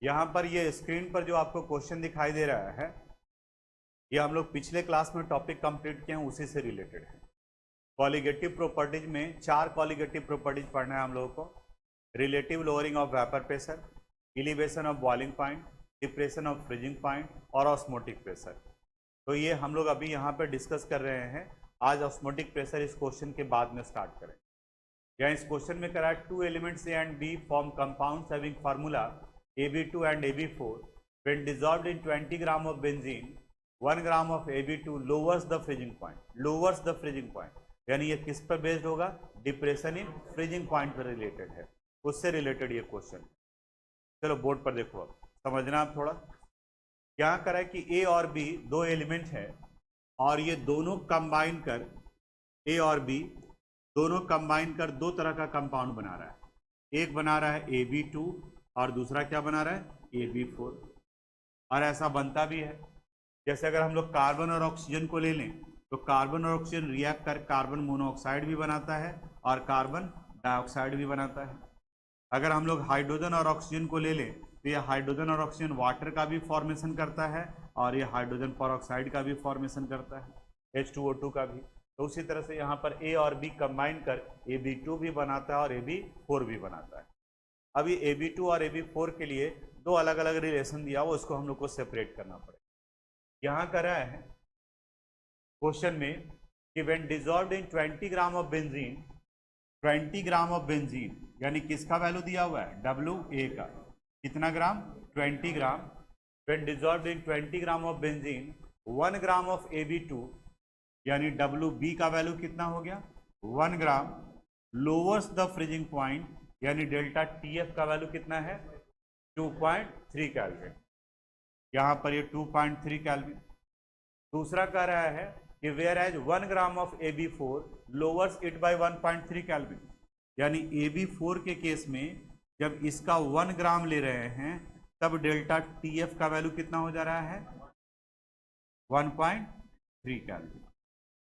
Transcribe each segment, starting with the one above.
यहाँ पर ये स्क्रीन पर जो आपको क्वेश्चन दिखाई दे रहा है, ये हम लोग पिछले क्लास में टॉपिक कंप्लीट किए हैं, उसी से रिलेटेड है। कॉलिगेटिव प्रॉपर्टीज में 4 कॉलिगेटिव प्रॉपर्टीज पढ़ना है हम लोगों को। Relative lowering of vapour pressure, elevation of boiling point, depression of freezing point और ऑस्मोटिक प्रेशर। तो ये हम लोग अभी यहाँ पर डिस्कस कर रहे हैं। आज ऑस्मोटिक प्रेशर इस क्वेश्चन के बाद में स्टार्ट करें। यहाँ इस क्वेश्चन में करा है 2 elements A and B form compounds having formula AB2 and AB4 when dissolved in 20 gram of benzene 1 gram of AB2 lowers the freezing point। यानी ये किस पर बेस्ड होगा? डिप्रेशन इन फ्रीजिंग पॉइंट पर रिलेटेड है, उससे रिलेटेड ये question. चलो बोर्ड पर देखो, अब समझना आप थोड़ा। क्या करा है कि ए और बी दो एलिमेंट है और ये दोनों कंबाइन कर, ए और बी दोनों कंबाइन कर दो तरह का कंपाउंड बना रहा है। एक बना रहा है AB2 और दूसरा क्या बना रहा है? AB4। और ऐसा बनता भी है, जैसे अगर हम लोग कार्बन और ऑक्सीजन को ले लें तो कार्बन और ऑक्सीजन रिएक्ट कर कार्बन मोनोऑक्साइड भी बनाता है और कार्बन डाइऑक्साइड भी बनाता है। अगर हम लोग हाइड्रोजन और ऑक्सीजन को ले लें तो यह हाइड्रोजन और ऑक्सीजन वाटर का भी फॉर्मेशन करता है और यह हाइड्रोजन परऑक्साइड का भी फॉर्मेशन करता है, H2O2 का भी। तो उसी तरह से यहाँ पर ए और बी कंबाइन कर AB2 भी बनाता है और AB4 भी बनाता है। अभी AB2 और AB4 के लिए दो अलग अलग रिलेशन दिया हुआ, उसको हम लोग को सेपरेट करना पड़ेगा। यहाँ कर रहा है क्वेश्चन में कि when dissolved in 20 gram of benzene, 20 gram of benzene यानी किसका वैल्यू दिया हुआ है? WA का। कितना gram? 20 gram. When dissolved in 20 gram of benzene 1 gram of AB2 यानी WB का वैल्यू कितना हो गया? 1 gram. Lowers the freezing point यानी डेल्टा TF का वैल्यू कितना है? 2.3 केल्विन। यहाँ पर ये 2.3 केल्विन। दूसरा कह रहा है कि whereas 1 gram of AB4 lowers it by 1.3 kelvin, यानी AB4 के केस में जब इसका 1 ग्राम ले रहे हैं तब डेल्टा TF का वैल्यू कितना हो जा रहा है? 1.3 केल्विन।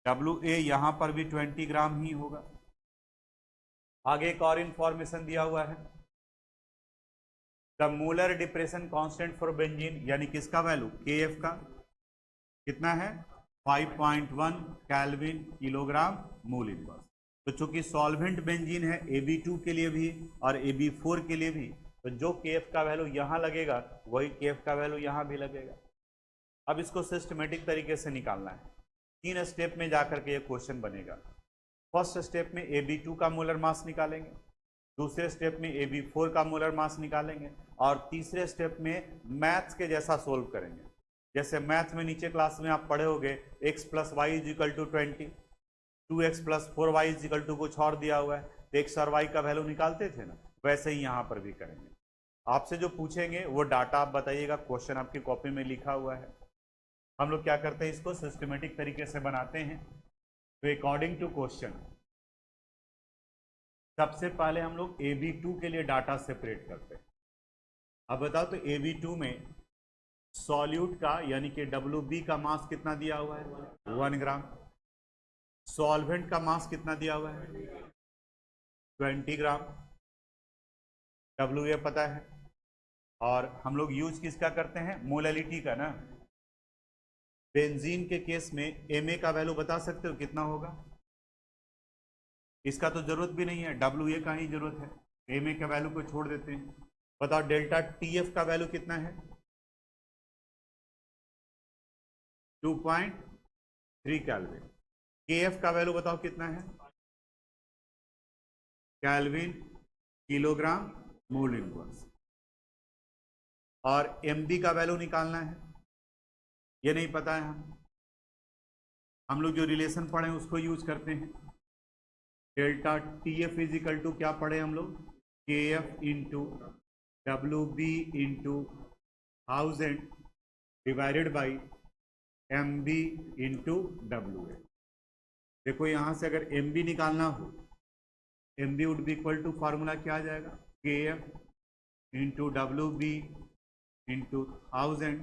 WA यहाँ पर भी 20 ग्राम ही होगा। आगे एक और इंफॉर्मेशन दिया हुआ है, the molar depression constant for benzene यानी किसका वैल्यू? KF का कितना है? 5.1 केल्विन किलोग्राम मोल इनवर्स। तो चूंकि सॉल्वेंट बेंजीन है AB2 के लिए भी और AB4 के लिए भी, तो जो KF का वैल्यू यहाँ लगेगा वही KF का वैल्यू यहाँ भी लगेगा। अब इसको सिस्टमेटिक तरीके से निकालना है। 3 स्टेप में जाकर के ये क्वेश्चन बनेगा। फर्स्ट स्टेप में AB2 का मोलर मास निकालेंगे, दूसरे स्टेप में AB4 का मोलर मास निकालेंगे और तीसरे स्टेप में मैथ्स के जैसा सोल्व करेंगे। जैसे मैथ में नीचे क्लास में आप पढ़े होंगे x + y = 20, 2x + 4y = कुछ और दिया हुआ है तो x और y का वैल्यू निकालते थे ना, वैसे ही यहाँ पर भी करेंगे। आपसे जो पूछेंगे वो डाटा आप बताइएगा, क्वेश्चन आपकी कॉपी में लिखा हुआ है। हम लोग क्या करते हैं, इसको सिस्टमेटिक तरीके से बनाते हैं। तो अकॉर्डिंग टू क्वेश्चन सबसे पहले हम लोग AB2 के लिए डाटा सेपरेट करते हैं। अब बताओ तो AB2 में सॉल्यूट का यानी कि WB का मास कितना दिया हुआ है? 1 ग्राम। सॉल्वेंट का मास कितना दिया हुआ है? 20 ग्राम। WA पता है और हम लोग यूज किसका करते हैं? मोलैलिटी का ना। बेंजीन के केस में MA का वैल्यू बता सकते हो कितना होगा? इसका तो जरूरत भी नहीं है, WA का ही जरूरत है। MA का वैल्यू को छोड़ देते हैं। बताओ डेल्टा TF का वैल्यू कितना है? 2.3 केल्विन। KF का वैल्यू बताओ कितना है? Kelvin kilogram mole inverse. और MB का वैल्यू निकालना है, ये नहीं पता है। हम लोग जो रिलेशन पढ़े उसको यूज करते हैं। डेल्टा TF = क्या पढ़े हम लोग? KF into WB into 1000 divided by MB into WA। देखो यहाँ से अगर MB निकालना हो, MB would be equal to formula क्या आ जाएगा? KF into WB into 1000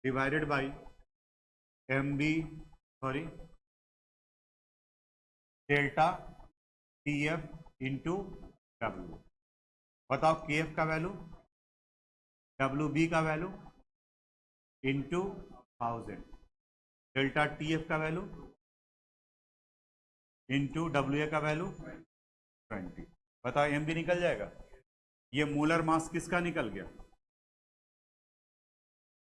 divided by delta TF into W। बताओ KF का वैल्यू डब्ल्यू बी का value into 1000, delta T F का वैल्यू इंटू डब्ल्यू ए का वैल्यू 20। बताओ एम भी निकल जाएगा। ये मोलर मास किसका निकल गया?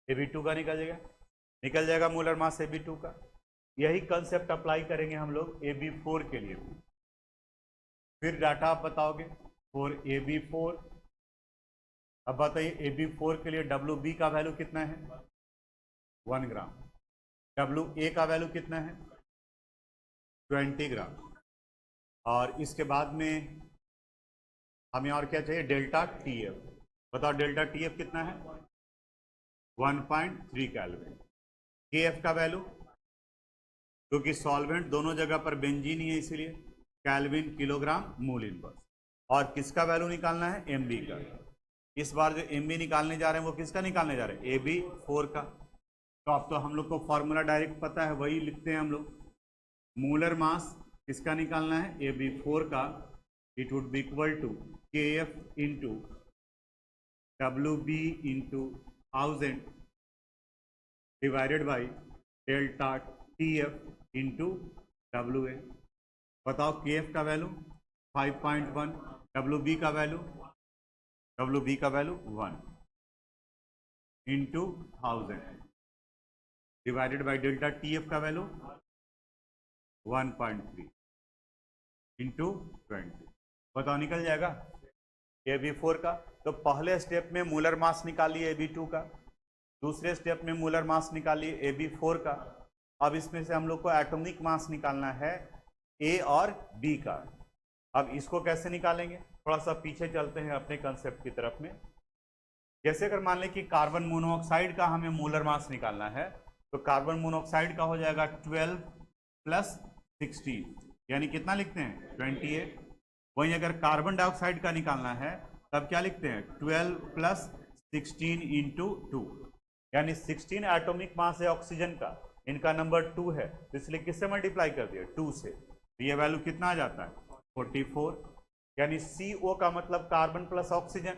Ab2 का निकल जाएगा मोलर मास Ab2 का। यही कंसेप्ट अप्लाई करेंगे हम लोग Ab4 के लिए। फिर डाटा आप बताओगे फॉर Ab4। अब बताइए Ab4 के लिए WB का वैल्यू कितना है? 1 ग्राम। WA का वैल्यू कितना है? 20 ग्राम। और इसके बाद में हमें और क्या चाहिए? Delta TF। बताओ डेल्टा TF कितना है? 1.3 केल्विन। KF का वैल्यू, क्योंकि सॉल्वेंट दोनों जगह पर बेंजीन ही है इसलिए केल्विन किलोग्राम मोल इनवर्स। और किसका वैल्यू निकालना है? MB का। इस बार जो MB निकालने जा रहे हैं वो किसका निकालने जा रहे हैं? Ab4 का। तो अब तो हम लोग को फॉर्मूला डायरेक्ट पता है, वही लिखते हैं हम लोग। मोलर मास किसका निकालना है? Ab4 का। It would be equal to KF into WB into 1000 divided by delta TF into WA। बताओ KF का वैल्यू 5.1, WB का value 1 into 1000 divided by delta TF का वैल्यू 1.3 इंटू 20। बताओ निकल जाएगा Ab4 का। तो पहले स्टेप में मोलर मास निकालिए Ab2 का, दूसरे स्टेप में मोलर मास निकालिए Ab4 का। अब इसमें से हम लोग को एटॉमिक मास निकालना है A और B का। अब इसको कैसे निकालेंगे? थोड़ा सा पीछे चलते हैं अपने कंसेप्ट की तरफ में। जैसे अगर मान लें कि कार्बन मोनोऑक्साइड का हमें मोलर मास निकालना है, तो कार्बन मोनोऑक्साइड का हो जाएगा 12 प्लस 16, यानी कितना लिखते हैं? 28। वहीं अगर कार्बन डाइऑक्साइड का निकालना है तब क्या लिखते हैं? 12 प्लस 16 इंटू 2, यानी 16 एटॉमिक मास है ऑक्सीजन का, इनका नंबर 2 है, तो इसलिए किससे मल्टीप्लाई कर दिया? 2 से। तो ये वैल्यू कितना आ जाता है? 44। यानी CO का मतलब कार्बन प्लस ऑक्सीजन,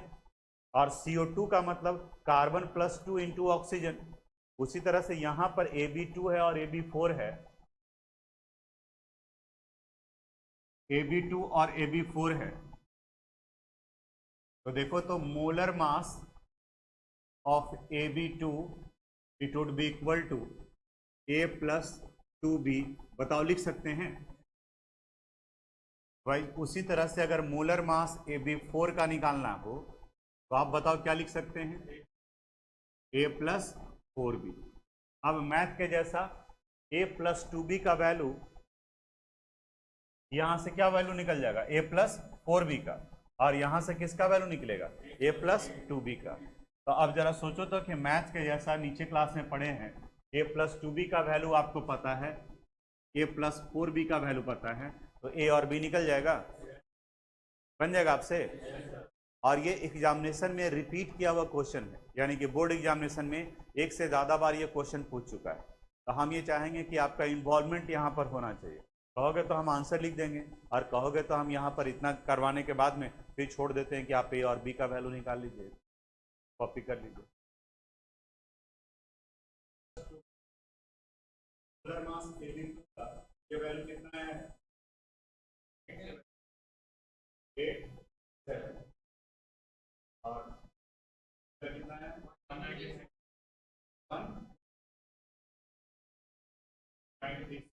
और CO2 का मतलब कार्बन प्लस 2 इंटू ऑक्सीजन। उसी तरह से यहां पर Ab2 है और Ab4 है, Ab2 और Ab4 है। तो देखो, तो molar mass of Ab2 it would be equal to A plus 2B। बताओ लिख सकते हैं भाई? उसी तरह से अगर मोलर मास Ab4 का निकालना हो तो आप बताओ क्या लिख सकते हैं? A plus 4B। अब मैथ के जैसा A प्लस 2B का वैल्यू, यहां से क्या वैल्यू निकल जाएगा? A प्लस 4B का। और यहां से किसका वैल्यू निकलेगा? A प्लस 2B का। तो अब जरा सोचो तो कि मैथ के जैसा नीचे क्लास में पढ़े हैं, A प्लस 2B का वैल्यू आपको पता है, A प्लस 4B का वैल्यू पता है, तो A और B निकल जाएगा, बन जाएगा आपसे। और ये एग्जामिनेशन में रिपीट किया हुआ क्वेश्चन है, यानी कि बोर्ड एग्जामिनेशन में एक से ज़्यादा बार ये क्वेश्चन पूछ चुका है। तो हम ये चाहेंगे कि आपका इन्वॉल्वमेंट यहाँ पर होना चाहिए। कहोगे तो हम आंसर लिख देंगे, और कहोगे तो हम यहाँ पर इतना करवाने के बाद में फिर छोड़ देते हैं कि आप A और B का वैल्यू निकाल लीजिए, कॉपी कर लीजिए। ये वैल्यू कितना है? 8, 7। और कितना है? 196।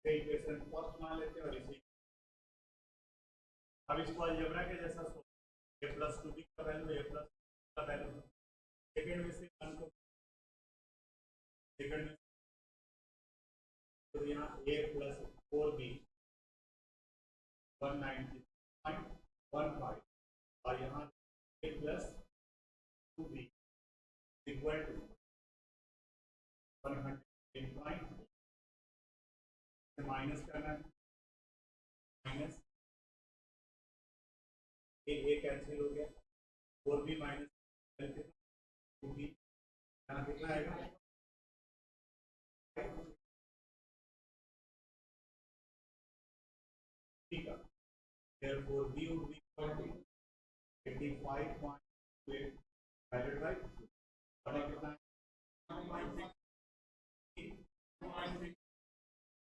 इक्वेशन फर्स्ट मान लेते हैं और इसी, अब इसको अलजेब्रा के जैसा A प्लस 2B का वैल्यू, A प्लस का वैल्यू, सेकंड में से 1 को सेकंड में, तो यहाँ A प्लस 4B 190.15, और यहाँ A plus 2B equal to 100 minus करना है, माइनस A कैंसिल हो गया, 4B माइनस 2B, यहाँ कितना आएगा? ठीक है, therefore B would be equal to 85.8 divided by कितना है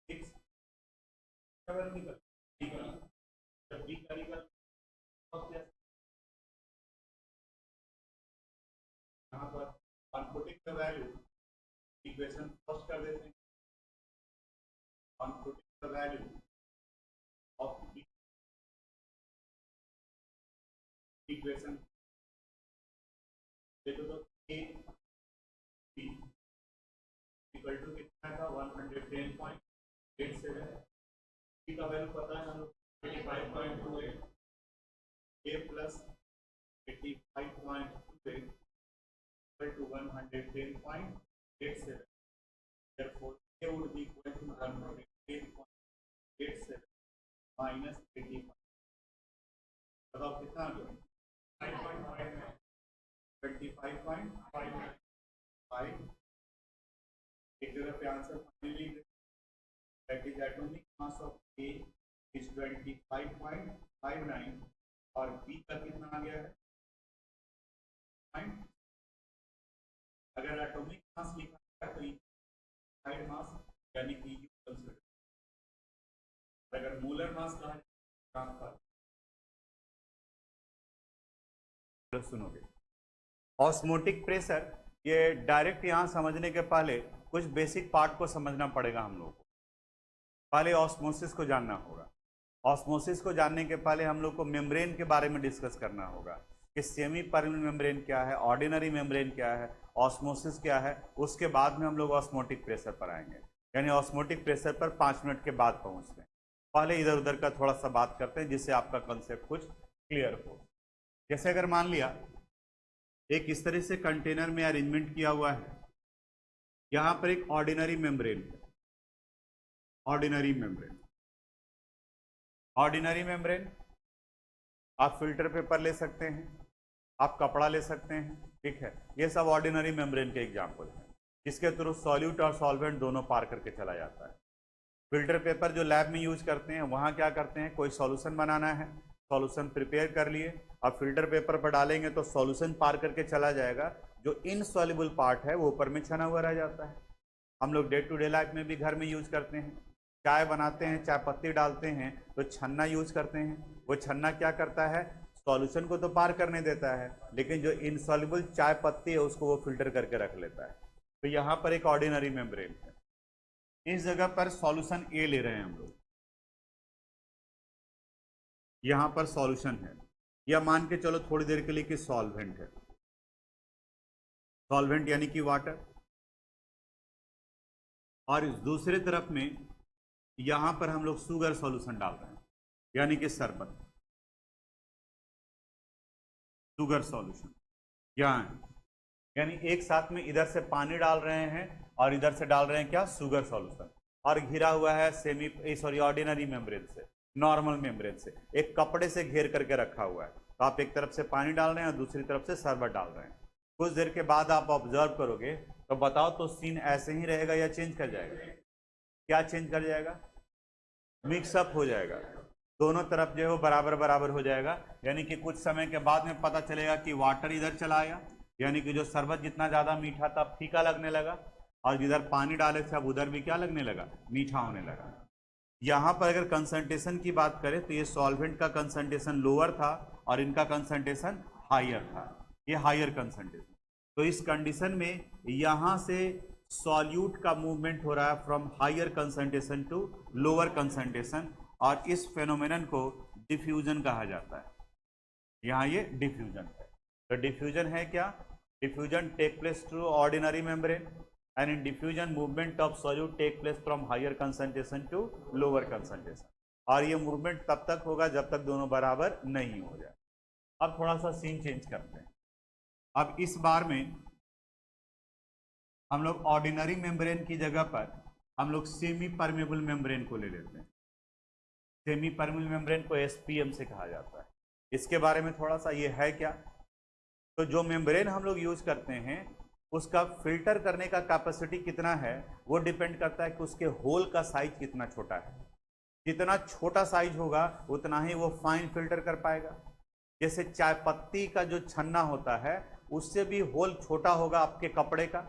6 यहाँ पर on putting the value equation first कर देते हैं on putting the value of equation देखो तो a b इक्वल टू कितना था 110.87 b का वैल्यू पता है हम लोग 85.28 a plus 85.28 to 110.87. Therefore, A would be equal to 110.87 minus 85. बताओ कितना आ गया 25.5 एक जगह पे answer finally that is atomic mass of A is 25.59 और B का कितना आ गया है अगर एटॉमिक मास लिखा है तो साइड मास यानी कि यू कंसीडर अगर मोलर मास कहा ट्रांसफर सुनोगे ऑस्मोटिक प्रेशर ये डायरेक्ट यहाँ समझने के पहले कुछ बेसिक पार्ट को समझना पड़ेगा हम लोग को पहले ऑस्मोसिस को जानना होगा ऑस्मोसिस को जानने के पहले हम लोग को मेम्ब्रेन के बारे में डिस्कस करना होगा कि सेमी परमेबल मेम्ब्रेन क्या है ऑर्डिनरी मेम्ब्रेन क्या है ऑस्मोसिस क्या है उसके बाद में हम लोग ऑस्मोटिक प्रेशर पर आएंगे यानी ऑस्मोटिक प्रेशर पर 5 मिनट के बाद पहुंचते हैं पहले इधर उधर का थोड़ा सा बात करते हैं जिससे आपका कंसेप्ट कुछ क्लियर हो जैसे अगर मान लिया एक इस तरह से कंटेनर में अरेंजमेंट किया हुआ है यहाँ पर एक ऑर्डिनरी मेम्ब्रेन आप फिल्टर पेपर ले सकते हैं आप कपड़ा ले सकते हैं ठीक है ये सब ऑर्डिनरी मेम्ब्रेन के एग्जाम्पल हैं जिसके थ्रू सॉल्यूट और सॉल्वेंट दोनों पार करके चला जाता है फिल्टर पेपर जो लैब में यूज करते हैं वहाँ क्या करते हैं कोई सॉल्यूशन बनाना है सॉल्यूशन प्रिपेयर कर लिए अब फिल्टर पेपर पर डालेंगे तो सॉल्यूशन पार करके चला जाएगा जो इनसॉल्युबल पार्ट है वो ऊपर में छना हुआ रह जाता है हम लोग डे टू डे लाइफ में भी घर में यूज करते हैं चाय बनाते हैं चाय पत्ती डालते हैं तो छन्ना यूज करते हैं वो छन्ना क्या करता है सॉल्यूशन को तो पार करने देता है लेकिन जो इनसॉल्युबल चाय पत्ती है उसको वो फिल्टर करके रख लेता है तो यहाँ पर एक ऑर्डिनरी मेम्ब्रेन है इस जगह पर सॉल्यूशन ए ले रहे हैं हम लोग यहाँ पर सॉल्यूशन है या मान के चलो थोड़ी देर के लिए कि सॉल्वेंट है सॉल्वेंट यानी कि वाटर और इस दूसरे तरफ में यहाँ पर हम लोग शुगर सॉल्यूशन डाल रहे हैं यानी कि शरबत शुगर सॉल्यूशन यहाँ यानी एक साथ में इधर से पानी डाल रहे हैं और इधर से डाल रहे हैं क्या शुगर सॉल्यूशन और घिरा हुआ है ऑर्डिनरी मेम्ब्रेन से नॉर्मल मेम्ब्रेन से एक कपड़े से घेर करके रखा हुआ है तो आप एक तरफ से पानी डाल रहे हैं और दूसरी तरफ से शरबत डाल रहे हैं कुछ देर के बाद आप ऑब्जर्व करोगे तो बताओ तो सीन ऐसे ही रहेगा या चेंज कर जाएगा क्या चेंज कर जाएगा मिक्सअप हो जाएगा दोनों तरफ जो है वो बराबर बराबर हो जाएगा यानी कि कुछ समय के बाद में पता चलेगा कि वाटर इधर चला आया यानी कि जो शरबत जितना ज़्यादा मीठा था फीका लगने लगा और जिधर पानी डाले थे अब उधर भी क्या लगने लगा मीठा होने लगा यहाँ पर अगर कंसंट्रेशन की बात करें तो ये सॉल्वेंट का कंसंट्रेशन लोअर था और इनका कंसंट्रेशन हायर था ये हायर कंसंट्रेशन तो इस कंडीशन में यहाँ से सॉल्यूट का मूवमेंट हो रहा है from higher concentration to lower concentration और इस फेनोमेनन को डिफ्यूजन कहा जाता है यहाँ ये डिफ्यूजन है तो डिफ्यूजन है क्या diffusion take place through ordinary membrane and in diffusion movement of solute take place from higher concentration to lower concentration और ये मूवमेंट तब तक होगा जब तक दोनों बराबर नहीं हो जाए अब थोड़ा सा सीन चेंज करते हैं अब इस बार में हम लोग ऑर्डिनरी मेम्ब्रेन की जगह पर हम लोग सेमी परमेबल मेम्ब्रेन को ले लेते हैं सेमी परमेबल मेम्ब्रेन को SPM से कहा जाता है इसके बारे में थोड़ा सा ये है क्या तो जो मेम्ब्रेन हम लोग यूज करते हैं उसका फिल्टर करने का कैपेसिटी कितना है वो डिपेंड करता है कि उसके होल का साइज कितना छोटा है जितना छोटा साइज होगा उतना ही वो फाइन फिल्टर कर पाएगा जैसे चाय पत्ती का जो छन्ना होता है उससे भी होल छोटा होगा आपके कपड़े का।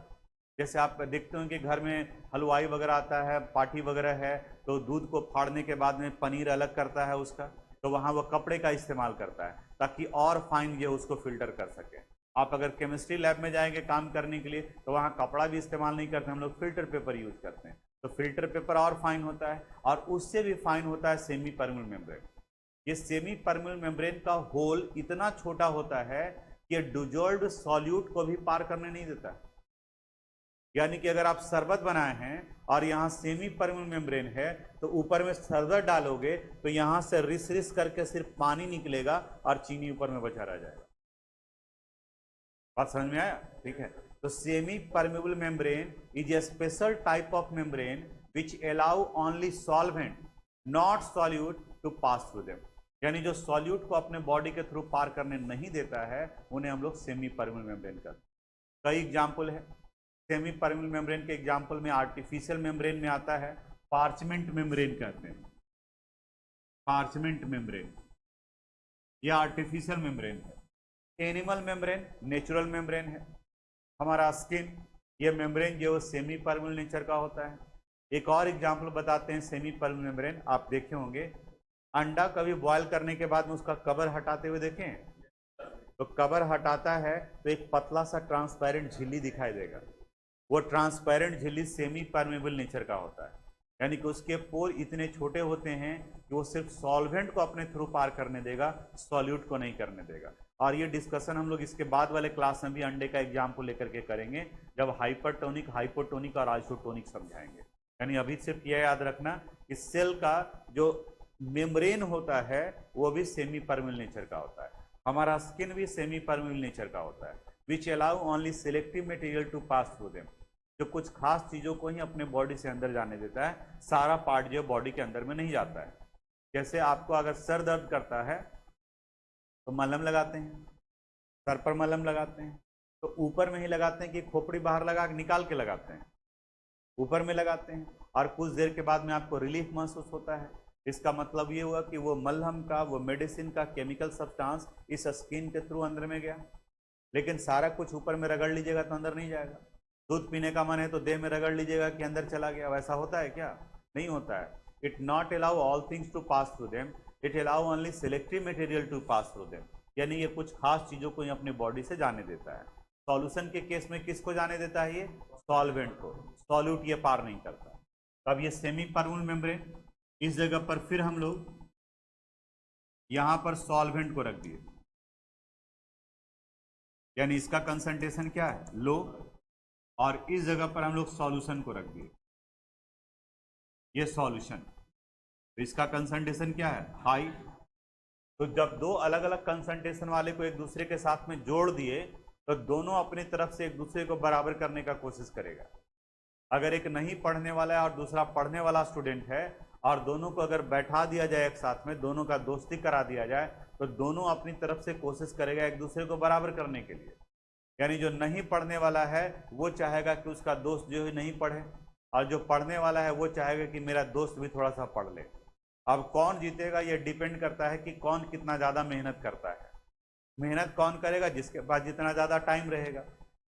जैसे आप देखते हो कि घर में हलवाई वगैरह आता है, पार्टी वगैरह है, तो दूध को फाड़ने के बाद में पनीर अलग करता है उसका, तो वहाँ वो कपड़े का इस्तेमाल करता है ताकि और फाइन ये उसको फिल्टर कर सके। आप अगर केमिस्ट्री लैब में जाएंगे काम करने के लिए तो वहाँ कपड़ा भी इस्तेमाल नहीं करते, हम लोग फिल्टर पेपर यूज करते हैं। तो फिल्टर पेपर और फाइन होता है, और उससे भी फाइन होता है सेमी परमेबल मेम्ब्रेन। ये सेमी परमेबल मेम्ब्रेन का होल इतना छोटा होता है कि डिजॉल्व्ड सॉल्यूट को भी पार करने नहीं देता। यानी कि अगर आप शरबत बनाए हैं और यहाँ सेमी परमेबल मेम्ब्रेन है तो ऊपर में शरबत डालोगे तो यहाँ से रिस रिस करके सिर्फ पानी निकलेगा और चीनी ऊपर में बचा रह जाएगा। बात समझ में आया? ठीक है। तो semi permeable membrane is a special type of membrane which allow only solvent not solute to pass through them. यानी जो सॉल्यूट को अपने बॉडी के थ्रू पार करने नहीं देता है उन्हें हम लोग सेमी परमेबल मेम्ब्रेन कहते हैं। कई एग्जाम्पल है सेमी परमेबल मेम्ब्रेन के। एग्जाम्पल में आर्टिफिशियल मेम्ब्रेन में आता है पार्चमेंट मेम्ब्रेन कहते हैं। पार्चमेंट मेम्ब्रेन ये आर्टिफिशियल मेम्ब्रेन है। एनिमल मेम्ब्रेन नेचुरल मेम्ब्रेन है। हमारा स्किन ये मेम्ब्रेन जो सेमी परमेबल नेचर का होता है। एक और एग्जाम्पल बताते हैं सेमी परमेबल मेम्ब्रेन। आप देखे होंगे अंडा कभी बॉयल करने के बाद में उसका कवर हटाते हुए देखें, तो कवर हटाता है तो एक पतला सा ट्रांसपेरेंट झिल्ली दिखाई देगा। वो ट्रांसपेरेंट झिल्ली सेमी परमेबल नेचर का होता है, यानी कि उसके पोर इतने छोटे होते हैं कि वो सिर्फ सॉल्वेंट को अपने थ्रू पार करने देगा, सॉल्यूट को नहीं करने देगा। और ये डिस्कशन हम लोग इसके बाद वाले क्लास में भी अंडे का एग्जाम्पल लेकर के करेंगे, जब हाइपरटोनिक, हाइपोटोनिक और आइसोटोनिक समझाएंगे। यानी अभी सिर्फ यह याद रखना कि सेल का जो मेम्ब्रेन होता है वो भी सेमी परमेबल नेचर का होता है। हमारा स्किन भी सेमी परमेबल नेचर का होता है, which allow only selective material to pass through them. जो कुछ खास चीज़ों को ही अपने बॉडी से अंदर जाने देता है, सारा पार्ट जो बॉडी के अंदर में नहीं जाता है। जैसे आपको अगर सर दर्द करता है तो मलहम लगाते हैं, सर पर मलहम लगाते हैं, तो ऊपर में ही लगाते हैं कि खोपड़ी बाहर लगा निकाल के लगाते हैं, ऊपर में लगाते हैं, और कुछ देर के बाद में आपको रिलीफ महसूस होता है। इसका मतलब ये हुआ कि वो मलहम का, वो मेडिसिन का केमिकल सब्सटेंस इस स्किन के थ्रू अंदर में गया। लेकिन सारा कुछ ऊपर में रगड़ लीजिएगा तो अंदर नहीं जाएगा। दूध पीने का मन है तो देह में रगड़ लीजिएगा कि अंदर चला गया, वैसा होता है क्या? नहीं होता है। It not allow all things to pass through them, it allow only selective material to pass through them. यानी ये कुछ खास चीज़ों को अपने बॉडी से जाने देता है। सॉल्यूशन के केस में किसको जाने देता है? ये सॉल्वेंट को। सॉल्यूट ये पार नहीं करता। तो अब ये सेमी परमेबल मेम्ब्रेन, इस जगह पर फिर हम लोग यहां पर सॉल्वेंट को रख दिए, यानी इसका कंसंट्रेशन क्या है? लो, और इस जगह पर हम लोग सॉल्यूशन को रख दिए, ये सॉल्यूशन। तो इसका कंसंट्रेशन क्या है? हाई। तो जब दो अलग अलग कंसंट्रेशन वाले को एक दूसरे के साथ में जोड़ दिए तो दोनों अपनी तरफ से एक दूसरे को बराबर करने का कोशिश करेगा। अगर एक नहीं पढ़ने वाला है और दूसरा पढ़ने वाला स्टूडेंट है और दोनों को अगर बैठा दिया जाए एक साथ में, दोनों का दोस्ती करा दिया जाए, तो दोनों अपनी तरफ से कोशिश करेगा एक दूसरे को बराबर करने के लिए। यानी जो नहीं पढ़ने वाला है वो चाहेगा कि उसका दोस्त जो है नहीं पढ़े, और जो पढ़ने वाला है वो चाहेगा कि मेरा दोस्त भी थोड़ा सा पढ़ ले। अब कौन जीतेगा ये डिपेंड करता है कि कौन कितना ज़्यादा मेहनत करता है। मेहनत कौन करेगा? जिसके पास जितना ज़्यादा टाइम रहेगा।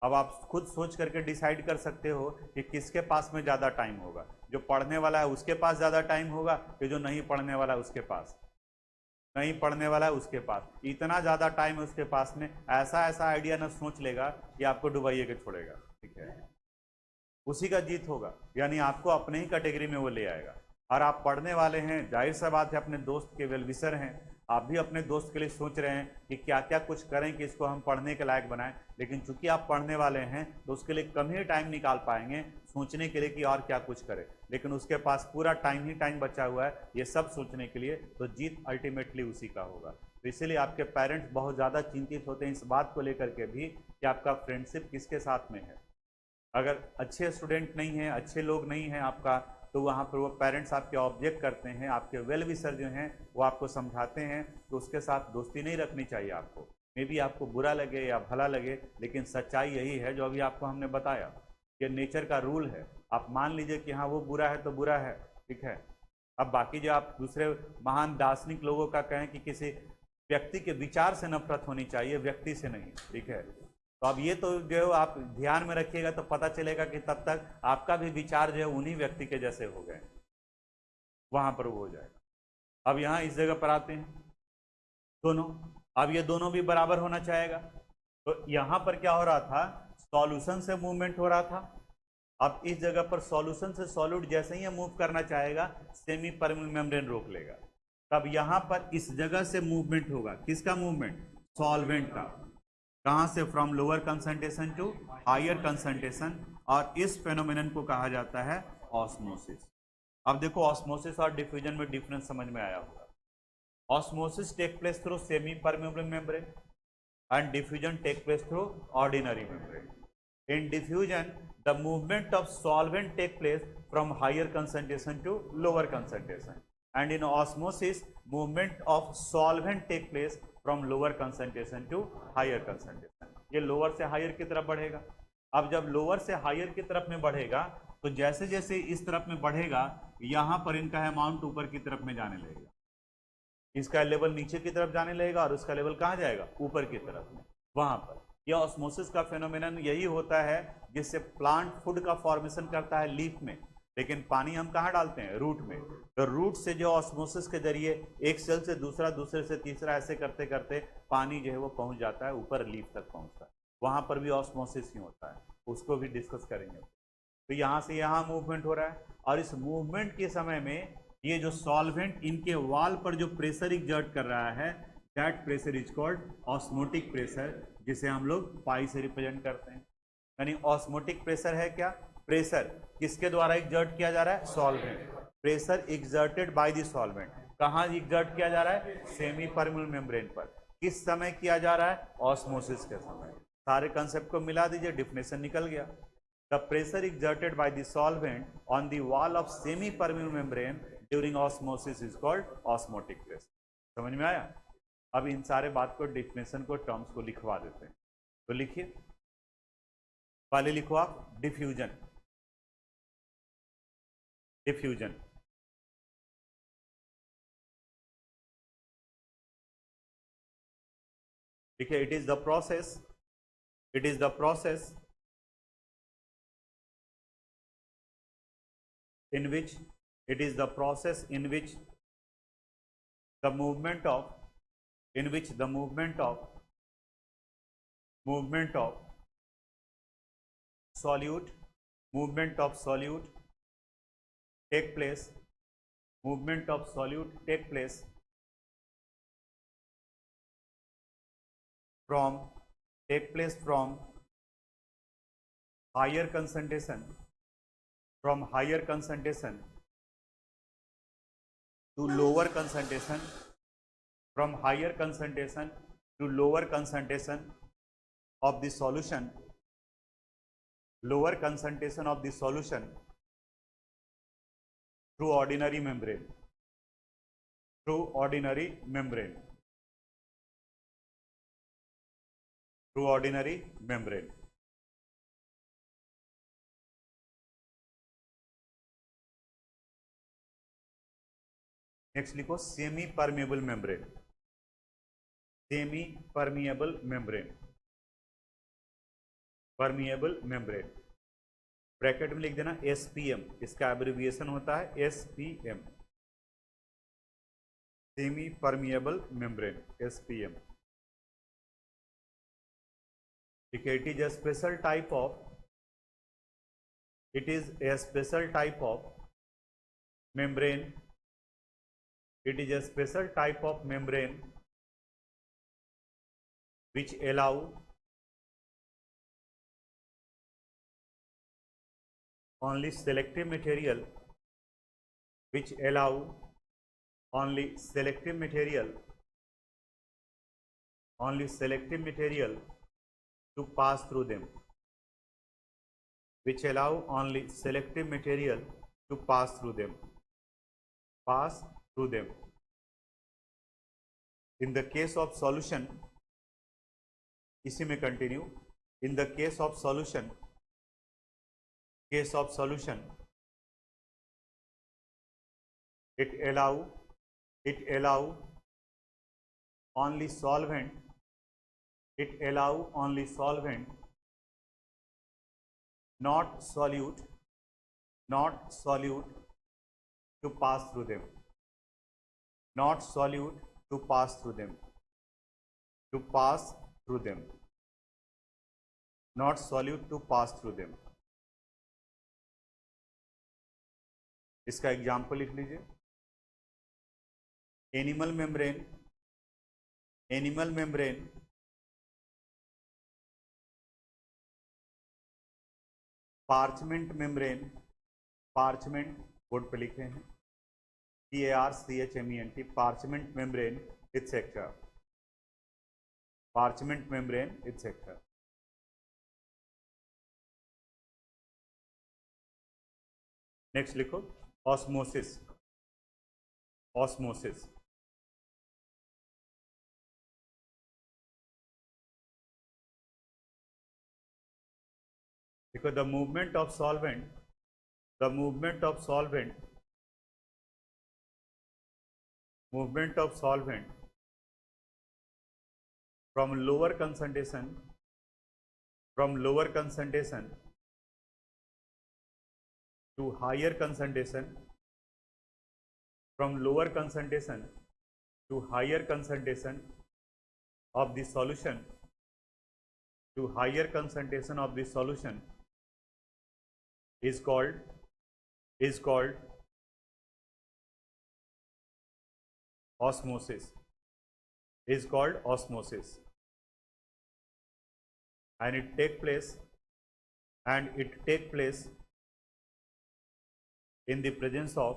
अब आप खुद सोच करके डिसाइड कर सकते हो कि किसके पास में ज़्यादा टाइम होगा। जो पढ़ने वाला है उसके पास ज़्यादा टाइम होगा कि जो नहीं पढ़ने वाला है उसके पास? नहीं पढ़ने वाला है उसके पास इतना ज़्यादा टाइम है उसके पास में, ऐसा ऐसा आइडिया ना सोच लेगा कि आपको डुबाइए के छोड़ेगा। ठीक है, उसी का जीत होगा। यानी आपको अपने ही कैटेगरी में वो ले आएगा। और आप पढ़ने वाले हैं, जाहिर सा बात है अपने दोस्त के वेल विशर हैं, आप भी अपने दोस्त के लिए सोच रहे हैं कि क्या क्या कुछ करें कि इसको हम पढ़ने के लायक बनाएं। लेकिन चूंकि आप पढ़ने वाले हैं तो उसके लिए कम ही टाइम निकाल पाएंगे सोचने के लिए कि और क्या कुछ करें। लेकिन उसके पास पूरा टाइम ही टाइम बचा हुआ है ये सब सोचने के लिए, तो जीत अल्टीमेटली उसी का होगा। तो इसीलिए आपके पेरेंट्स बहुत ज़्यादा चिंतित होते हैं इस बात को लेकर के भी कि आपका फ्रेंडशिप किसके साथ में है। अगर अच्छे स्टूडेंट नहीं हैं, अच्छे लोग नहीं हैं आपका, तो वहाँ पर वो पेरेंट्स आपके ऑब्जेक्ट करते हैं, आपके वेल विशर जो हैं वो आपको समझाते हैं तो उसके साथ दोस्ती नहीं रखनी चाहिए आपको। मे बी आपको बुरा लगे या भला लगे, लेकिन सच्चाई यही है जो अभी आपको हमने बताया। ये नेचर का रूल है। आप मान लीजिए कि हाँ वो बुरा है तो बुरा है, ठीक है। अब बाकी जो आप दूसरे महान दार्शनिक लोगों का कहें कि किसी व्यक्ति के विचार से नफरत होनी चाहिए, व्यक्ति से नहीं। ठीक है, तो अब ये तो जो है आप ध्यान में रखिएगा तो पता चलेगा कि तब तक आपका भी विचार जो है उन्हीं व्यक्ति के जैसे हो गए, वहां पर वो हो जाएगा। अब यहाँ इस जगह पर आते हैं दोनों, अब ये दोनों भी बराबर होना चाहेगा, तो यहाँ पर क्या हो रहा था, सॉल्यूशन से मूवमेंट हो रहा था। अब इस जगह पर सॉल्यूशन से सॉल्यूट जैसे ही मूव करना चाहेगा, सेमी परमेबल मेम्ब्रेन रोक लेगा। तब यहाँ पर इस जगह से मूवमेंट होगा, किसका मूवमेंट, सॉल्वेंट का। कहाँ से, from lower concentration to higher concentration, और इस फेनोमेनन को कहा जाता है ऑस्मोसिस। अब देखो ऑस्मोसिस और डिफ्यूजन में डिफरेंस समझ में आया होगा। Osmosis take place through semi permeable membrane and diffusion take place through ordinary membrane. In diffusion, the movement of solvent take place from higher concentration to lower concentration, and in osmosis, movement of solvent take place from lower concentration to higher concentration. ये lower से higher की तरफ बढ़ेगा। अब जब lower से higher की तरफ में बढ़ेगा, तो जैसे जैसे इस तरफ में बढ़ेगा, यहाँ पर इनका अमाउंट ऊपर की तरफ में जाने लगेगा, इसका लेवल नीचे की तरफ जाने लगेगा और उसका लेवल कहाँ जाएगा, ऊपर की तरफ में। वहां पर यह ऑस्मोसिस का फेनोमेनन यही होता है जिससे प्लांट फूड का फॉर्मेशन करता है लीफ में, लेकिन पानी हम कहाँ डालते हैं, रूट में। तो रूट से जो ऑस्मोसिस के जरिए एक सेल से दूसरा, दूसरे से तीसरा, ऐसे करते करते पानी जो है वो पहुंच जाता है ऊपर, लीफ तक पहुंचता है। वहां पर भी ऑस्मोसिस ही होता है, उसको भी डिस्कस करेंगे। तो यहाँ से यहाँ मूवमेंट हो रहा है, और इस मूवमेंट के समय में ये जो सॉल्वेंट इनके वॉल पर जो प्रेशर एग्जर्ट कर रहा है, that pressure is called osmotic pressure, जिसे हम लोग पाई से रिप्रेजेंट करते हैं। यानी ऑस्मोटिक प्रेशर है क्या, प्रेशर किसके द्वारा एग्जर्ट किया जा रहा है, solvent. Pressure exerted by the solvent, कहाँ एग्जर्ट किया जा रहा है, सेमी परमेबल मेम्ब्रेन पर। किस समय किया जा रहा है, ऑस्मोसिस के समय। सारे कंसेप्ट को मिला दीजिए, डिफिनेशन निकल गया। The pressure exerted by the solvent on the wall of semi-permeable membrane during osmosis is called osmotic pressure. समझ में आया। अब इन सारे बात को, डिफिनेशन को, टर्म्स को लिखवा देते हैं। तो लिखिए, पहले लिखो आप डिफ्यूजन। डिफ्यूजन देखिए, it is the process, it is the process in which, it is the process in which the movement of, in which the movement of solute, movement of solute take place, movement of solute take place from, take place from higher concentration, from higher concentration to lower concentration, from higher concentration to lower concentration of the solution, lower concentration of the solution through ordinary membrane, through ordinary membrane, through ordinary membrane. Next लिखो semi permeable membrane, semi permeable membrane, permeable membrane, bracket में लिख देना SPM, इसका abbreviation होता है SPM, semi permeable membrane, SPM. ठीक है, it is a special type of, it is a special type of membrane, it is a special type of membrane which allow only selective material, which allow only selective material, only selective material to pass through them, which allow only selective material to pass through them, pass through them. In the case of solution, इसी में continue, in the case of solution, case of solution, it allow only solvent, it allow only solvent, not solute to pass through them, not solute to pass through them, to pass through them, not solute to pass through them. इसका example लिख लीजिए, animal membrane, animal membrane parchment membrane, parchment board पे लिखे हैं PARCHMENT, parchment membrane etcetera, parchment membrane etcetera. Next लिखो osmosis, osmosis. देखो the movement of solvent, the movement of solvent, movement of solvent from lower concentration, from lower concentration to higher concentration, from lower concentration to higher concentration of the solution, to higher concentration of the solution is called osmosis, is called osmosis, and it take place in the presence of,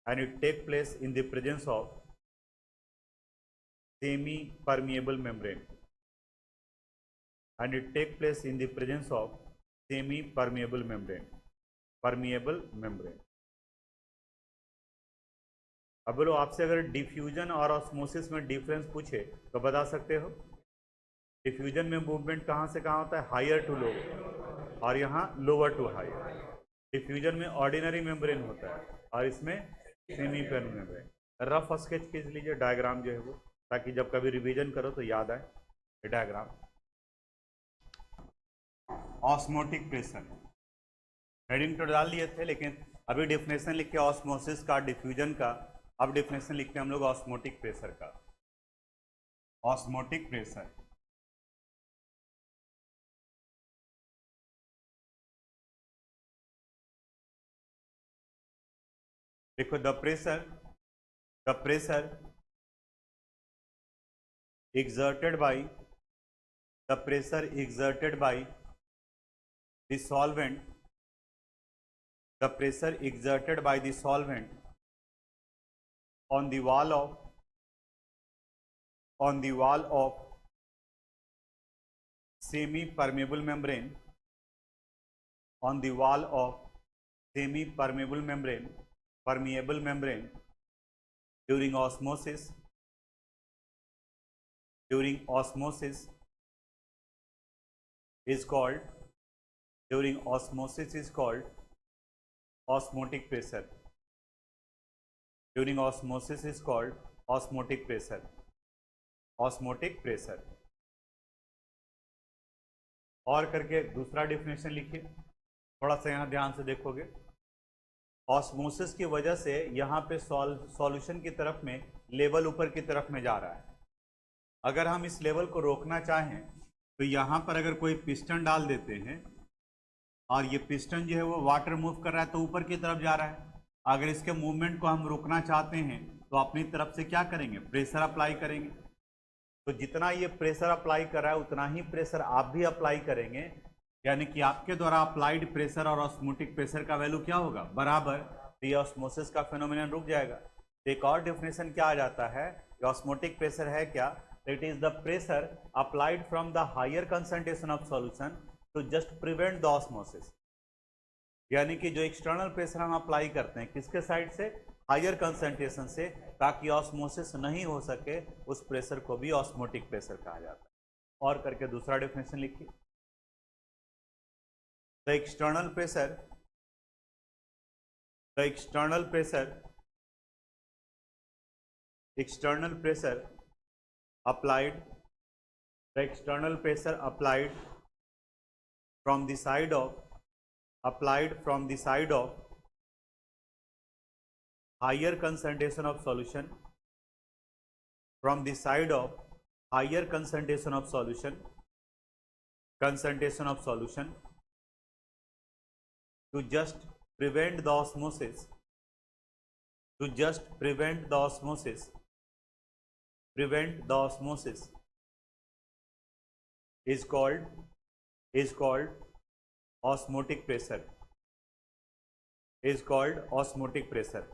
and it take place in the presence of semi permeable membrane, and it take place in the presence of semi permeable membrane, permeable membrane. अब बोलो आपसे अगर diffusion और osmosis में difference पूछे तो बता सकते हो? डिफ्यूजन में मूवमेंट कहाँ से कहाँ होता है? हायर टू लो, और यहाँ लोअर टू हायर. डिफ्यूजन में ऑर्डिनरी मेम्ब्रेन होता है और इसमें semi permeable membrane. Rough sketch खींच लीजिए डायग्राम जो है वो, ताकि जब कभी रिवीजन करो तो याद आए. ये डायग्राम ऑस्मोटिक प्रेशर हेडिंग तो डाल लिए थे, लेकिन अभी डेफिनेशन लिख के ऑस्मोसिस का, डिफ्यूजन का, अब डेफिनेशन लिखते हैं हम लोग ऑस्मोटिक प्रेशर का. ऑस्मोटिक प्रेशर देखो the pressure exerted by, the pressure exerted by the solvent, the pressure exerted by the solvent on the wall of semi permeable membrane, on the wall of semi permeable membrane, permeable membrane during osmosis, is called, during osmosis is called osmotic pressure. During osmosis is called osmotic pressure. Osmotic pressure. और करके दूसरा definition लिखिए, थोड़ा सा यहाँ ध्यान से देखोगे. ऑस्मोसिस की वजह से यहाँ पे सॉल्यूशन की तरफ में लेवल ऊपर की तरफ में जा रहा है. अगर हम इस लेवल को रोकना चाहें तो यहाँ पर अगर कोई पिस्टन डाल देते हैं और ये पिस्टन जो है वो वाटर मूव कर रहा है तो ऊपर की तरफ जा रहा है. अगर इसके मूवमेंट को हम रोकना चाहते हैं तो अपनी तरफ से क्या करेंगे? प्रेशर अप्लाई करेंगे. तो जितना ये प्रेशर अप्लाई कर रहा है उतना ही प्रेशर आप भी अप्लाई करेंगे, यानी कि आपके द्वारा अप्लाइड प्रेशर और ऑस्मोटिक प्रेशर का वैल्यू क्या होगा? बराबर. तो ये ऑस्मोसिस का फेनोमेनन रुक जाएगा. तो एक और डेफिनेशन क्या आ जाता है? ऑस्मोटिक प्रेशर है क्या? It is the pressure applied from the higher concentration of solution to just prevent the osmosis. यानी कि जो एक्सटर्नल प्रेशर हम अप्लाई करते हैं किसके साइड से? हायर कंसंट्रेशन से, ताकि ऑस्मोसिस नहीं हो सके. उस प्रेशर को भी ऑस्मोटिक प्रेशर कहा जाता है. और करके दूसरा डेफिनेशन लिखिए. The external pressure applied, the external pressure applied from the side of higher concentration of solution, from the side of higher concentration of solution to just prevent the osmosis, is called osmotic pressure, osmotic pressure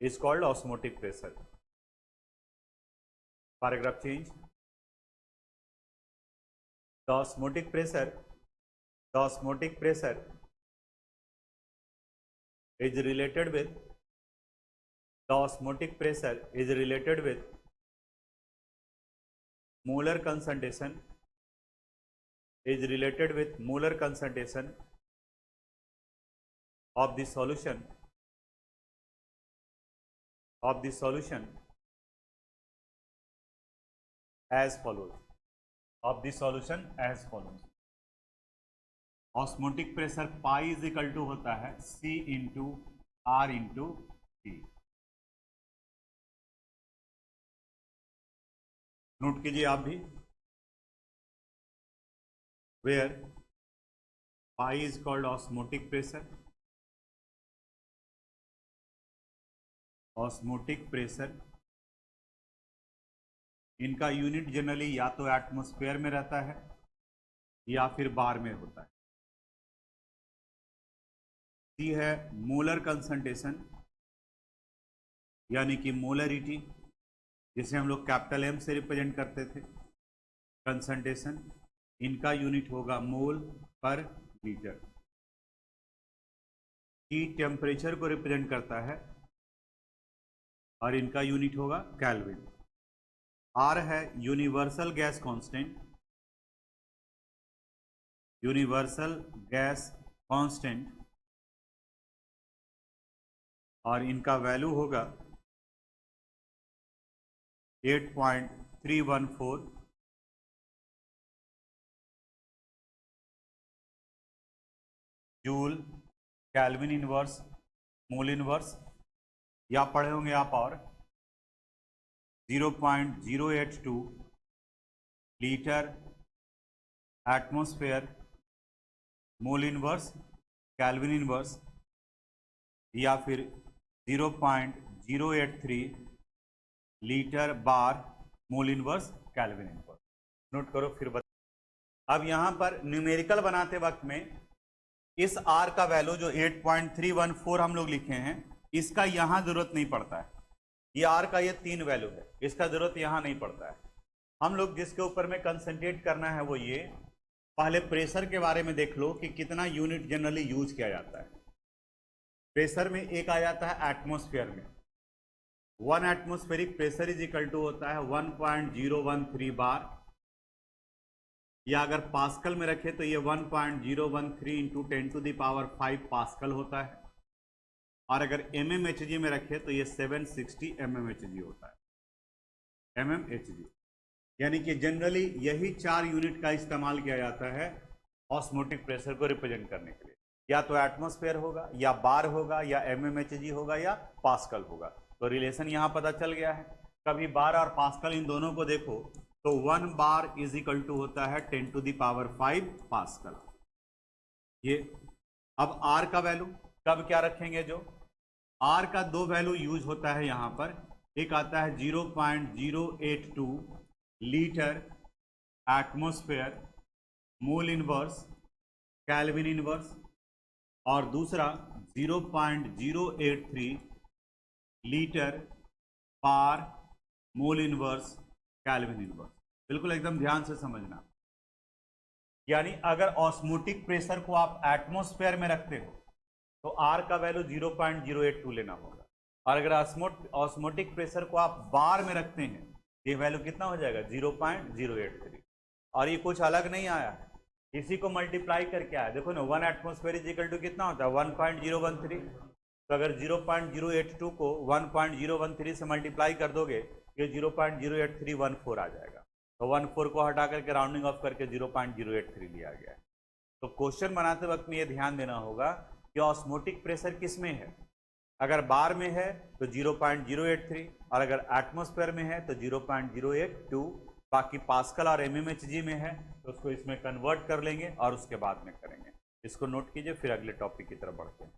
is called osmotic pressure. Paragraph change. The osmotic pressure is related with molar concentration, of the solution as follows. Osmotic pressure pi is equal to होता है C into R into T. Note कीजिए आप भी, where pi is called osmotic pressure. इनका unit generally या तो atmosphere में रहता है या फिर बार में होता है. सी है मोलर कंसंट्रेशन, यानी कि मोलरिटी, जिसे हम लोग कैपिटल M से रिप्रेजेंट करते थे. कंसंट्रेशन इनका यूनिट होगा mole per litre. T temperature को रिप्रेजेंट करता है और इनका यूनिट होगा केल्विन. आर है यूनिवर्सल गैस कांस्टेंट, और इनका वैल्यू होगा 8.314 joule kelvin inverse mole inverse, या पढ़े होंगे आप और 0.082 litre atmosphere mole inverse kelvin inverse, या फिर 0.083 litre bar mole inverse kelvin inverse. Note करो फिर अब यहां पर न्यूमेरिकल बनाते वक्त में इस R का वैल्यू जो 8.314 हम लोग लिखे हैं, इसका यहां जरूरत नहीं पड़ता है. ये R का ये 3 वैल्यू है, इसका जरूरत यहां नहीं पड़ता है. हम लोग जिसके ऊपर में कंसंट्रेट करना है वो ये, पहले प्रेशर के बारे में देख लो कि कितना यूनिट जनरली यूज किया जाता है. प्रेशर में एक आ जाता है एटमॉस्फेयर में. 1 atmospheric pressure is equal to होता है 1.013 बार, या अगर पास्कल में रखे तो ये 1.013 इंटू 10⁵ पास्कल होता है, और अगर mmHg में रखे तो ये 760 mmHg होता है. mmHg यानी कि जनरली यही 4 यूनिट का इस्तेमाल किया जाता है ऑस्मोटिक प्रेशर को रिप्रेजेंट करने के लिए. या तो एटमॉस्फेयर होगा, या बार होगा, या mmHg होगा, या पास्कल होगा. तो रिलेशन यहाँ पता चल गया है. कभी बार और पास्कल इन दोनों को देखो तो 1 बार इज इक्वल टू होता है 10⁵ पास्कल. ये अब R का वैल्यू कब क्या रखेंगे, जो R का 2 वैल्यू यूज होता है यहाँ पर. एक आता है 0.082 litre atmosphere mole inverse kelvin inverse, और दूसरा 0.083 litre bar mole inverse kelvin inverse. बिल्कुल एकदम ध्यान से समझना. यानी अगर ऑस्मोटिक प्रेशर को आप एटमॉस्फेयर में रखते हो तो R का वैल्यू 0.082 लेना होगा, और अगर ऑस्मोटिक प्रेशर को आप बार में रखते हैं ये वैल्यू कितना हो जाएगा 0.083. और ये कुछ अलग नहीं आया है, इसी को मल्टीप्लाई करके आया. देखो ना 1 एटमॉस्फेयर इज इक्वल टू कितना होता है 1.013. तो अगर 0.082 को 1.013 से मल्टीप्लाई कर दोगे, ये 0.08314 आ जाएगा। तो 14 को हटा करके राउंडिंग ऑफ करके 0.083 लिया गया है। तो क्वेश्चन बनाते वक्त में ये ध्यान देना होगा कि ऑस्मोटिक प्रेशर किस में है। अगर बार में है तो 0.083, और अगर एटमॉस्फेयर में है तो 0.082, बाकी पास्कल और mmHg में है तो उसको इसमें कन्वर्ट कर लेंगे और उसके बाद में करेंगे। इसको नोट कीजिए, फिर अगले टॉपिक की तरफ बढ़ते हैं।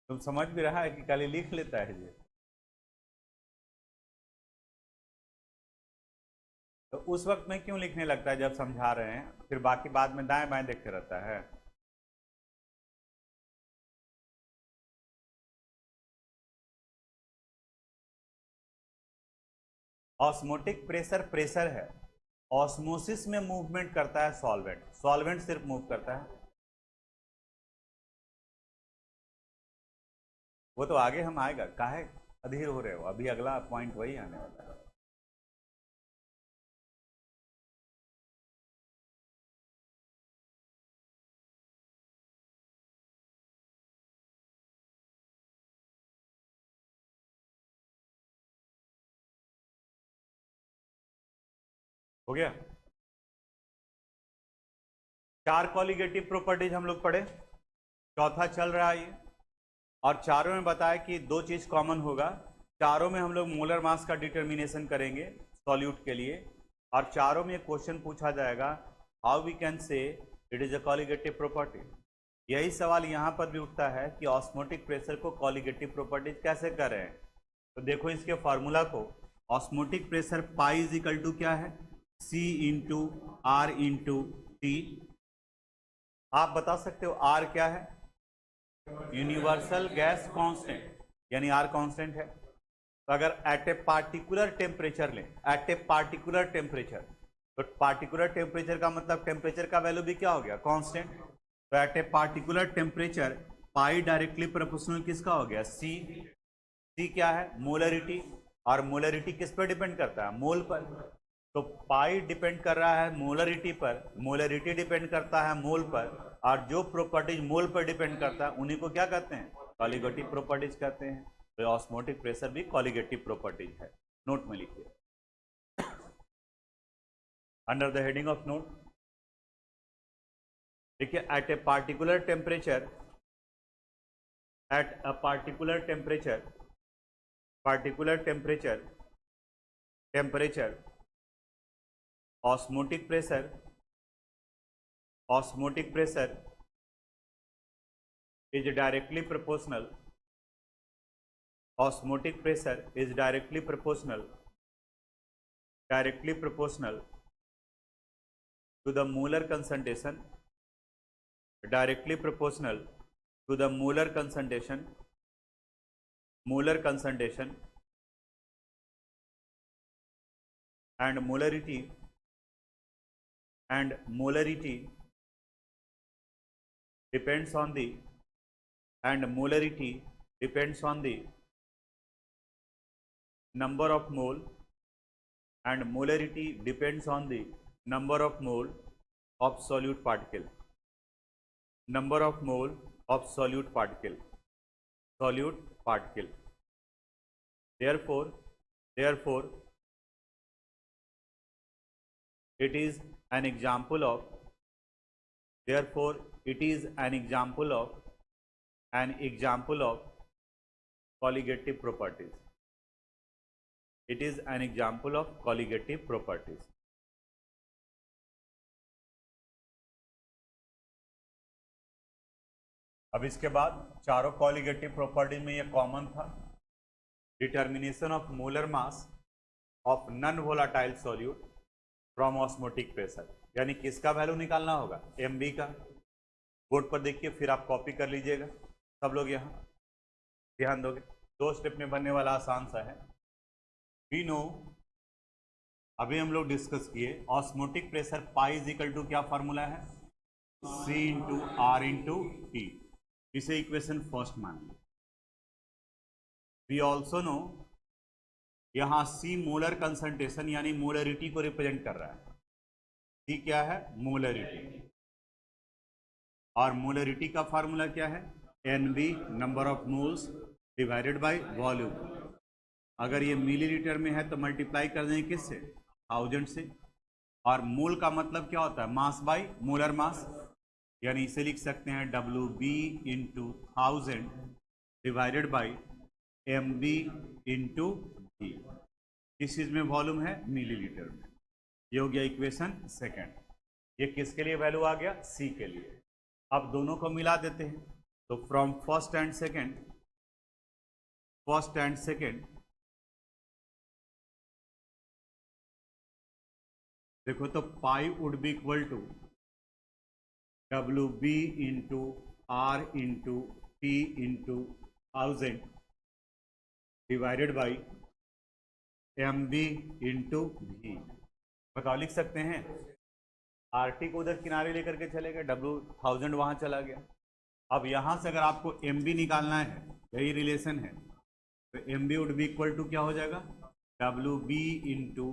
तुम समझ भी रहा है कि खाली लिख लेता है ये। तो उस वक्त में क्यों लिखने लगता है जब समझा रहे हैं, फिर बाकी बाद में दाएं बाएं देखते रहता है। ऑस्मोटिक प्रेशर प्रेशर है, ऑस्मोसिस में मूवमेंट करता है सॉल्वेंट, सॉल्वेंट सिर्फ मूव करता है। वो तो आगे हम आएगा, काहे अधीर हो रहे हो, अभी अगला पॉइंट वही आने वाला है। हो गया। 4 कॉलिगेटिव प्रॉपर्टीज हम लोग पढ़े, चौथा चल रहा है ये, और चारों में बताया कि दो चीज कॉमन होगा। चारों में हम लोग मोलर मास का डिटर्मिनेशन करेंगे सॉल्यूट के लिए, और चारों में क्वेश्चन पूछा जाएगा how we can say it is a colligative property. यही सवाल यहाँ पर भी उठता है कि ऑस्मोटिक प्रेशर को कॉलिगेटिव प्रॉपर्टीज कैसे कर रहे हैं। तो देखो इसके फॉर्मूला को, osmotic pressure pi is equal to क्या है, C into R into T. आप बता सकते हो आर क्या है, यूनिवर्सल गैस कांस्टेंट, यानी आर कांस्टेंट है। तो अगर एट ए पार्टिकुलर टेम्परेचर लें, एट ए पार्टिकुलर टेम्परेचर, तो पार्टिकुलर टेम्परेचर का मतलब टेम्परेचर का वैल्यू भी क्या हो गया, कांस्टेंट। तो at a particular temperature pi directly proportional किसका हो गया, सी। सी क्या है, मोलरिटी, और मोलरिटी किस पर डिपेंड करता है, मोल पर। तो पाई डिपेंड कर रहा है मोलरिटी पर, मोलरिटी डिपेंड करता है मोल पर, और जो प्रॉपर्टीज मोल पर डिपेंड करता है उन्हीं को क्या कहते हैं, कॉलिगेटिव प्रॉपर्टीज कहते हैं। तो ऑस्मोटिक प्रेशर भी कॉलिगेटिव प्रॉपर्टीज है। नोट में लिखिए, under the heading of note देखिए, at a particular temperature, at a particular temperature, particular temperature, temperature osmotic pressure, osmotic pressure is directly proportional, osmotic pressure is directly proportional, directly proportional to the molar concentration, directly proportional to the molar concentration, molar concentration, and molarity, and molarity depends on the, and molarity depends on the number of mole, and molarity depends on the number of mole of solute particle, number of mole of solute particle, solute particle. Therefore it is an example of, therefore it is an example of, an example of colligative properties, it is an example of colligative properties. अब इसके बाद चारों colligative properties में ये common था, determination of molar mass of non volatile solute from osmotic pressure, यानी किसका value निकालना होगा, एमबी का। बोर्ड पर देखिए, फिर आप कॉपी कर लीजिएगा सब लोग, यहाँ ध्यान दोगे। 2 स्टेप में बनने वाला आसान सा है। वी नो अभी हम लोग डिस्कस किए osmotic pressure pi is equal to क्या फॉर्मूला है, C into R into T. इसे इक्वेशन फर्स्ट मान लो। वी ऑल्सो नो यहाँ C मोलर कंसंट्रेशन यानी मोलरिटी को रिप्रेजेंट कर रहा है। C क्या है, मोलरिटी, और मोलरिटी का फार्मूला क्या है, NV number of moles divided by volume. अगर ये मिलीलीटर में है तो मल्टीप्लाई कर देंगे किससे, 1000 से। और मोल का मतलब क्या होता है, मास बाय मोलर मास, यानी इसे लिख सकते हैं WB into 1000 divided by MB into V। किस चीज में वॉल्यूम है, मिलीलीटर में। ये हो गया इक्वेशन सेकंड। ये किसके लिए वैल्यू आ गया, C के लिए। अब दोनों को मिला देते हैं, तो फ्रॉम फर्स्ट एंड सेकंड देखो तो pi would be equal to WB into R into T into 1000 divided by MB into V। बताओ, लिख सकते हैं। RT को उधर किनारे लेकर के चले गए, W1000 वहां चला गया। अब यहां से अगर आपको MB निकालना है, यही रिलेशन है, तो MB would be equal to क्या हो जाएगा, WB into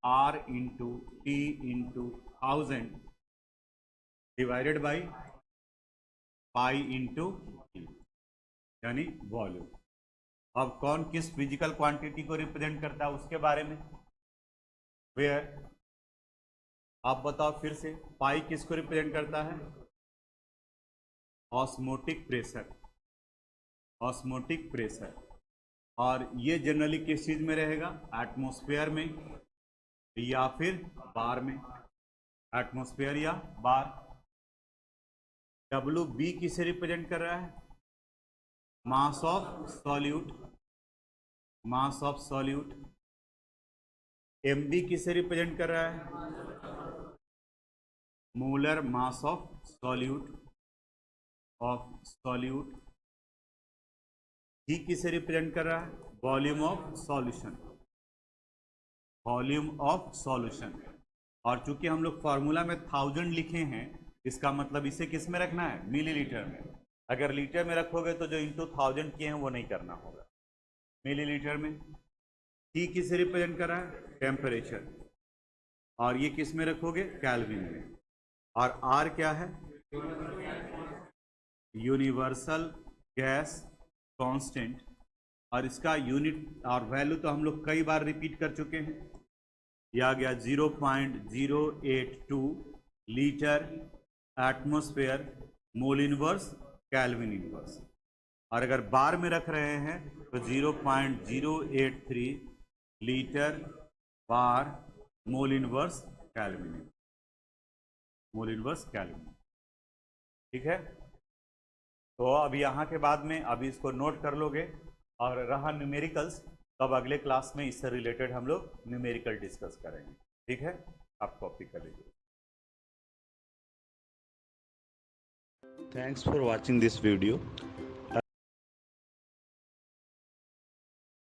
R into T into 1000 divided by pi into T, यानी वॉल्यूम। अब कौन किस फिजिकल क्वांटिटी को रिप्रेजेंट करता है उसके बारे में, वेयर, आप बताओ फिर से, पाई किसको रिप्रेजेंट करता है, ऑस्मोटिक प्रेशर। और ये जनरली किस चीज में रहेगा, एटमॉस्फेयर में या फिर बार में, एटमॉस्फेयर या बार। WB किसे रिप्रेजेंट कर रहा है, मास ऑफ सॉल्यूट। MB किसे रिप्रेजेंट कर रहा है, molar mass of solute. G किसे रिप्रेजेंट कर रहा है, वॉल्यूम ऑफ सॉल्यूशन। और चूंकि हम लोग फॉर्मूला में 1000 लिखे हैं, इसका मतलब इसे किस में रखना है, मिलीलीटर में। अगर लीटर में रखोगे तो जो इंटू 1000 किए हैं वो नहीं करना होगा, मिलीलीटर में। T किसे रिप्रेजेंट कर रहा है, टेम्परेचर, और ये किस में रखोगे, केल्विन में। और R क्या है, यूनिवर्सल गैस कांस्टेंट, और इसका यूनिट और वैल्यू तो हम लोग कई बार रिपीट कर चुके हैं। यह आ गया 0.082 litre atmosphere mole inverse kelvin inverse. और अगर बार में रख रहे हैं तो 0.083 litre bar mole inverse kelvin. ठीक है, तो अब यहाँ के बाद में अभी इसको नोट कर लोगे। और रहा न्यूमेरिकल्स, तब अगले क्लास में इससे रिलेटेड हम लोग न्यूमेरिकल डिस्कस करेंगे। ठीक है, आप कॉपी कर लीजिए। Thanks for watching this video.